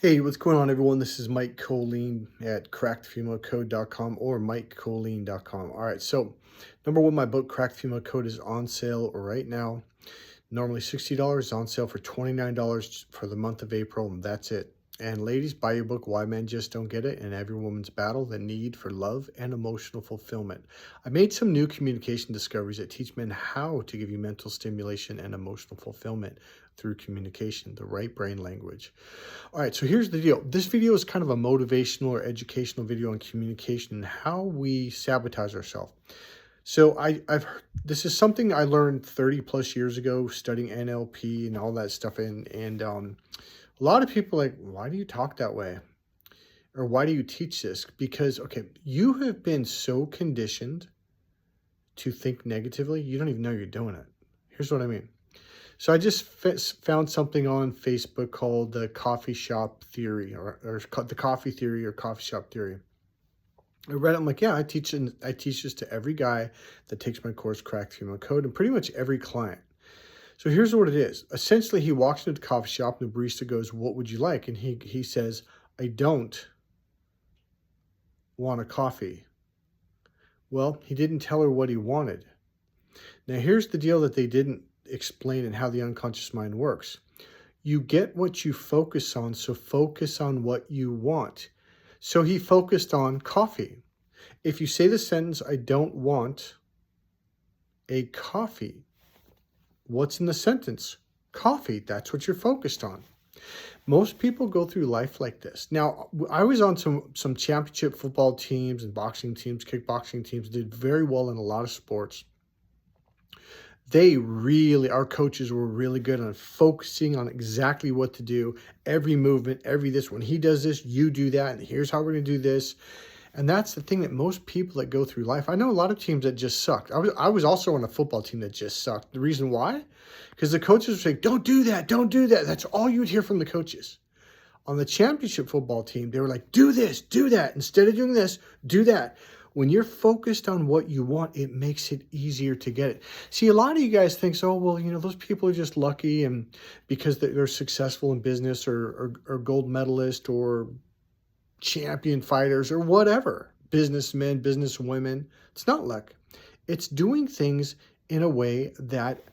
Hey, what's going on, everyone? This is Mike Colleen at crackedfemalecode.com or MikeColleen.com. All right, so number one, my book, Cracked Female Code, is on sale right now. Normally $60, on sale for $29 for the month of April, and that's it. And ladies, buy your book, Why Men Just Don't Get It, and Every Woman's Battle, the Need for Love and Emotional Fulfillment. I made some new communication discoveries that teach men how to give you mental stimulation and emotional fulfillment through communication, the right brain language. All right, so here's the deal. This video is kind of a motivational or educational video on communication and how we sabotage ourselves. So this is something I learned 30 plus years ago studying NLP and all that stuff. And a lot of people are like, why do you talk that way? Or why do you teach this? Because, okay, you have been so conditioned to think negatively, you don't even know you're doing it. Here's what I mean. So I just found something on Facebook called the coffee shop theory or the coffee theory or coffee shop theory. I read it. I'm like, yeah, I teach this to every guy that takes my course, Cracked Female Code, and pretty much every client. So here's what it is. Essentially, he walks into the coffee shop and the barista goes, what would you like? And he says, I don't want a coffee. Well, he didn't tell her what he wanted. Now, here's the deal that they didn't explain and how the unconscious mind works. You get what you focus on, so focus on what you want. So he focused on coffee. If you say the sentence, I don't want a coffee, what's in the sentence? Coffee. That's what you're focused on. Most people go through life like this. Now, I was on some championship football teams and boxing teams, kickboxing teams, did very well in a lot of sports. Our coaches were really good on focusing on exactly what to do, every movement, when he does this, you do that, and here's how we're going to do this. And that's the thing that most people that go through life, I know a lot of teams that just sucked. I was also on a football team that just sucked. The reason why? Because the coaches would say, don't do that, don't do that. That's all you would hear from the coaches. On the championship football team, they were like, do this, do that. Instead of doing this, do that. When you're focused on what you want, it makes it easier to get it. See, a lot of you guys think, oh, well, those people are just lucky and because they're successful in business or gold medalist or champion fighters or whatever, businessmen, businesswomen. It's not luck. It's doing things in a way that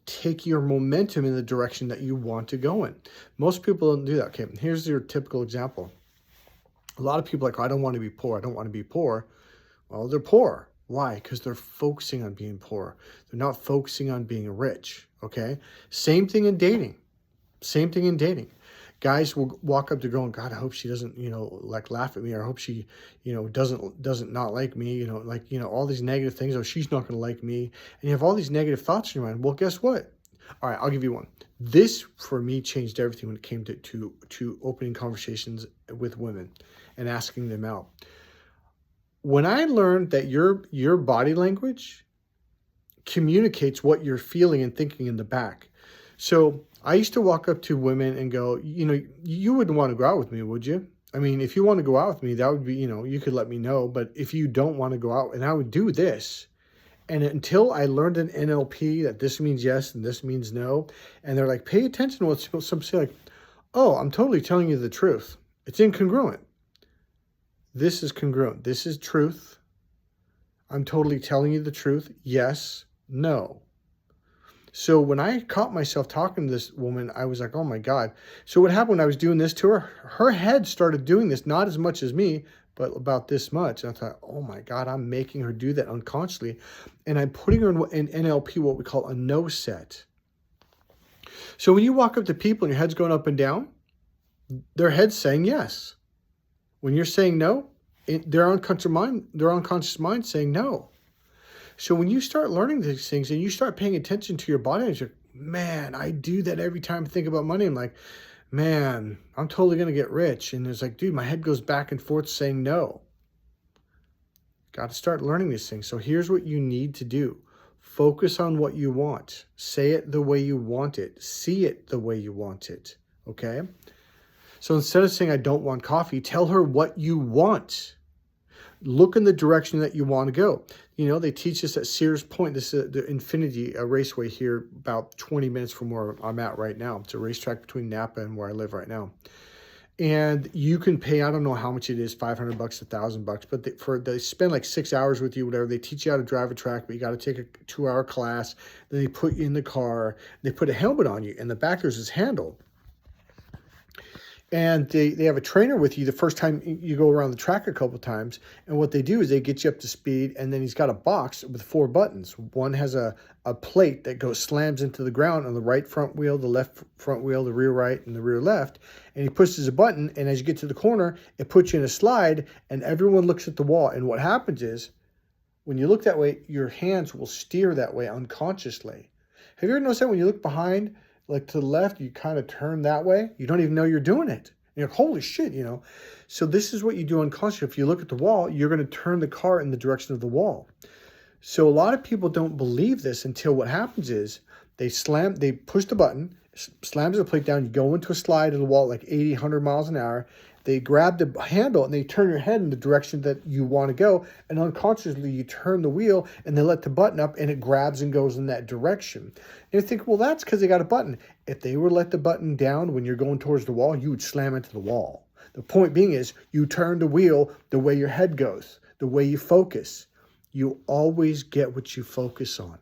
take your momentum in the direction that you want to go in. Most people don't do that. Okay, here's your typical example. A lot of people are like, I don't want to be poor. I don't want to be poor. Well, they're poor. Why? Because they're focusing on being poor. They're not focusing on being rich, okay? Same thing in dating. Same thing in dating. Guys will walk up to girl and, God, I hope she doesn't, laugh at me, or I hope she, doesn't not like me, all these negative things. Oh, she's not going to like me. And you have all these negative thoughts in your mind. Well, guess what? All right, I'll give you one. This, for me, changed everything when it came to opening conversations with women and asking them out. When I learned that your body language communicates what you're feeling and thinking in the back. So I used to walk up to women and go, you wouldn't want to go out with me, would you? I mean, if you want to go out with me, that would be, you could let me know. But if you don't want to go out, and I would do this. And until I learned in NLP that this means yes and this means no. And they're like, pay attention to what some say, like, oh, I'm totally telling you the truth. It's incongruent. This is congruent. This is truth. I'm totally telling you the truth. Yes, no. So when I caught myself talking to this woman, I was like, oh my God. So what happened when I was doing this to her, her head started doing this, not as much as me, but about this much. And I thought, oh my God, I'm making her do that unconsciously. And I'm putting her in NLP, what we call a no set. So when you walk up to people and your head's going up and down, their head's saying yes. When you're saying no, their unconscious mind saying no. So when you start learning these things and you start paying attention to your body, and you're, man, I do that every time I think about money. I'm like, man, I'm totally going to get rich. And it's like, dude, my head goes back and forth saying no. Got to start learning these things. So here's what you need to do. Focus on what you want. Say it the way you want it. See it the way you want it. Okay? So instead of saying, I don't want coffee, tell her what you want. Look in the direction that you want to go. They teach us at Sears Point. This is the Infinity Raceway here, about 20 minutes from where I'm at right now. It's a racetrack between Napa and where I live right now. And you can pay, I don't know how much it is, 500 bucks, $1,000, but they spend like 6 hours with you, whatever. They teach you how to drive a track, but you got to take a 2-hour class. Then they put you in the car. They put a helmet on you. In the back, there's this handle. And they have a trainer with you the first time you go around the track a couple times. And what they do is they get you up to speed, and then he's got a box with 4 buttons. One has a plate that slams into the ground on the right front wheel, the left front wheel, the rear right, and the rear left. And he pushes a button, and as you get to the corner, it puts you in a slide, and everyone looks at the wall. And what happens is, when you look that way, your hands will steer that way unconsciously. Have you ever noticed that when you look behind, like to the left, you kind of turn that way? You don't even know you're doing it. You're like, holy shit, you know. So this is what you do unconsciously. If you look at the wall, you're going to turn the car in the direction of the wall. So a lot of people don't believe this until what happens is they push the button, slams the plate down, you go into a slide of the wall like 80, 100 miles an hour. They grab the handle and they turn your head in the direction that you want to go. And unconsciously, you turn the wheel and they let the button up and it grabs and goes in that direction. And you think, well, that's because they got a button. If they were let the button down when you're going towards the wall, you would slam into the wall. The point being is you turn the wheel the way your head goes, the way you focus. You always get what you focus on.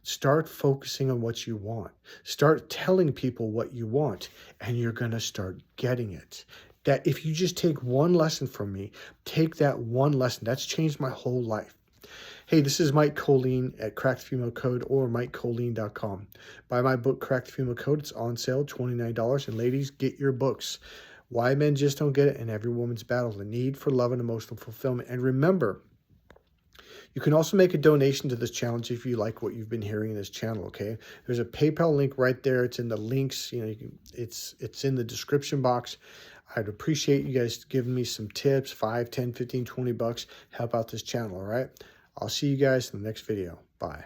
Start focusing on what you want. Start telling people what you want, and you're going to start getting it. That if you just take one lesson from me, take that one lesson. That's changed my whole life. Hey, this is Mike Colleen at Crack the Female Code or MikeColleen.com. Buy my book, Crack the Female Code. It's on sale, $29. And ladies, get your books. Why Men Just Don't Get It and Every Woman's Battle, the Need for Love and Emotional Fulfillment. And remember, you can also make a donation to this challenge if you like what you've been hearing in this channel, okay? There's a PayPal link right there. It's in the links. You know, it's in the description box. I'd appreciate you guys giving me some tips, 5, 10, 15, 20 bucks. Help out this channel, all right? I'll see you guys in the next video. Bye.